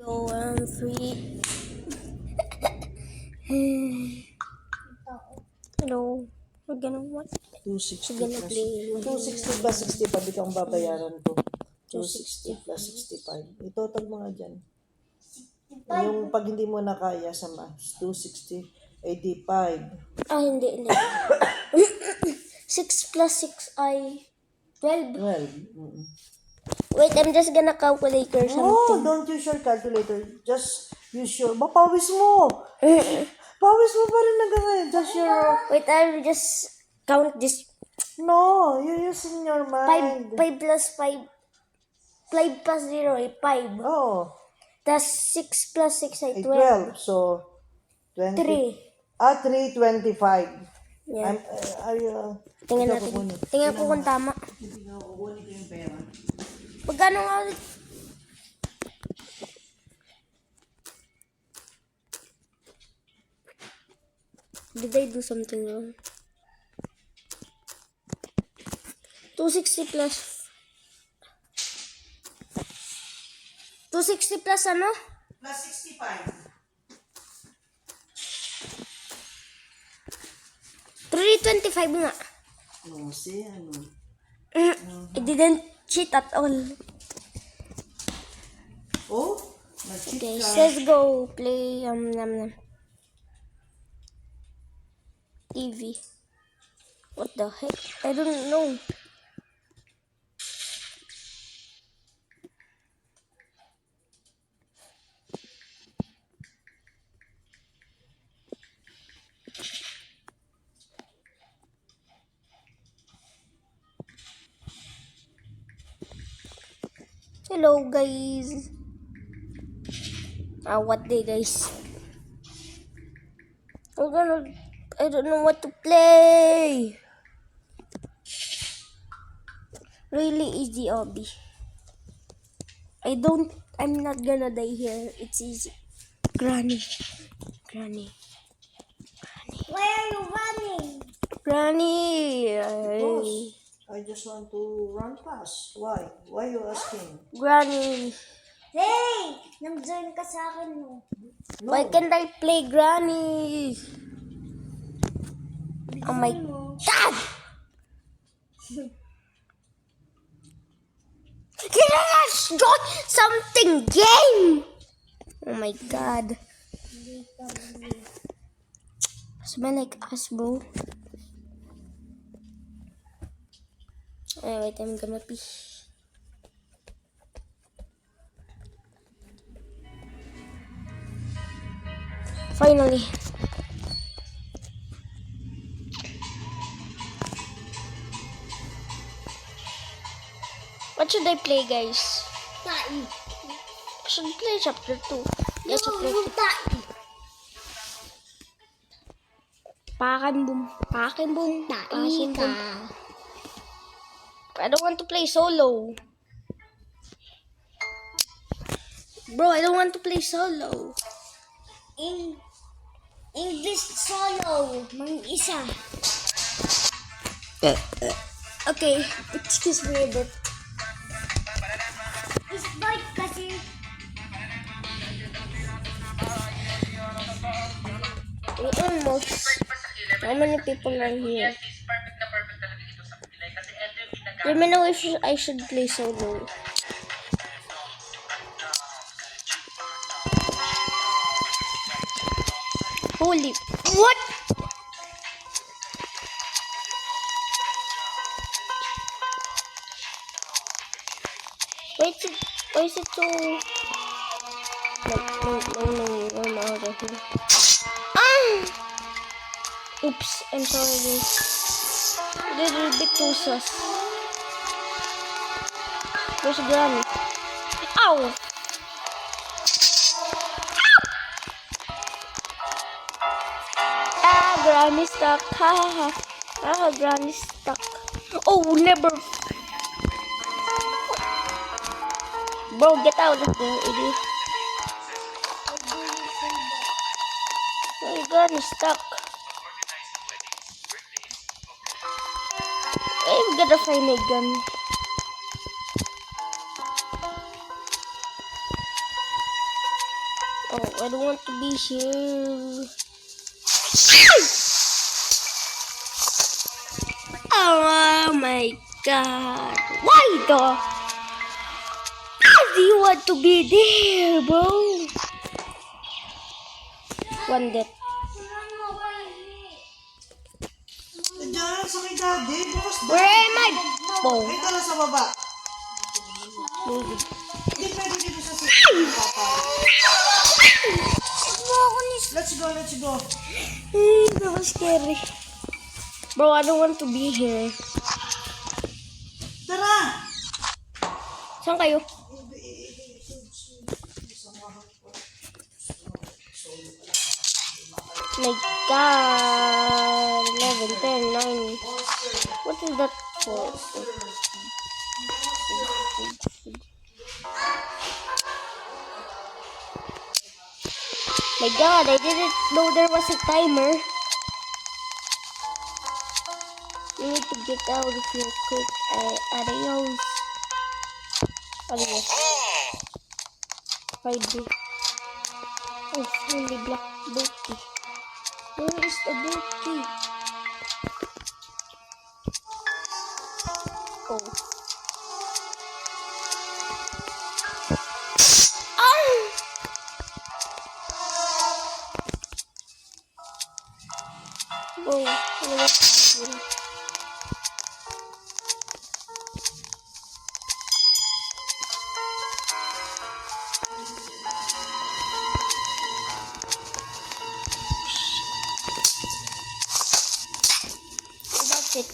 So I'm free. Hello. We're gonna what? 260 We're gonna plus play 260 plus 65 ito ang babayaran ko. 260. 260 plus 65. Itotal mo nga dyan. Yung pag hindi mo na kaya sa maths, 260, 85. Hindi. 6 plus 6 ay 12. 12. Mm. Wait, I'm just gonna calculate or No, something. don't use your calculator. Just use your... Pawis mo! Pawis mo pa rin hanggang ngayon. Just your... Wait, I'll just count this. No, you're using your 5 mind. plus 5. 5 plus 0 ay 5. Oh, That's 6 plus 6 ay 12. 12. So, 20. 3. 325. Yeah. ikaw Tingnan natin. kukunin. Tingnan ko kung tama. Ikaw kukunin ko yung pera. Magkano nga ulit? Did I do something wrong? 260 plus 260 plus ano? Plus 65. 325 nga. Oh, see, ano? I didn't cheat at all. Oh, nag-cheat Okay, ka. let's go play TV. What the heck? I don't know. Hello guys. What day guys? I don't know what to play. Really easy hobby. I'm not gonna die here. It's easy. Granny. Why are you running? Granny. Boss, I just want to run fast. Why? Why you asking? Granny. Hey! Nag-join ka sa akin mo. No. Why can't I play Granny? Oh my God! Can I just join something game? Oh my God. Smell like ass, bro. Wait, I'm gonna pee. Finally. What should I play, guys? Tai. I should play chapter 2. Yeah, chapter 2. Yung tai. Pakin boom. Tai ka. I don't want to play solo. Bro, I don't want to play solo. English solo. Mang-isa. Okay, excuse me a bit. Is bike kasi. We almost. How many people are here? Let me know if I should play solo. Holy, what? Why is it so... No, I'm out of here. Oops, I'm sorry guys. A little bit too sus. Where's Granny? Ow! Granny stuck. Granny stuck. Oh, never. Bro, get out of there, idiot. My Granny stuck. I'm gonna find a gun. I don't want to be here. Oh my god. Why the? Why do you want to be there, bro? One death. Diyan, sa kay daddy. Bukas Where am I? Oh. Ay, tara sa baba. Movie. Hindi pwede dito sa sila. Papa. Let's go, let's go. That was scary. Bro, I don't want to be here. Tara! Saan kayo? My god. 11, 10, 9. What is that for? My god, I didn't know there was a timer. You need to get out of here quick. Adios. Adios. I do. Oh, only black boat key. Where is the boat key? Oh. Oh, that's it.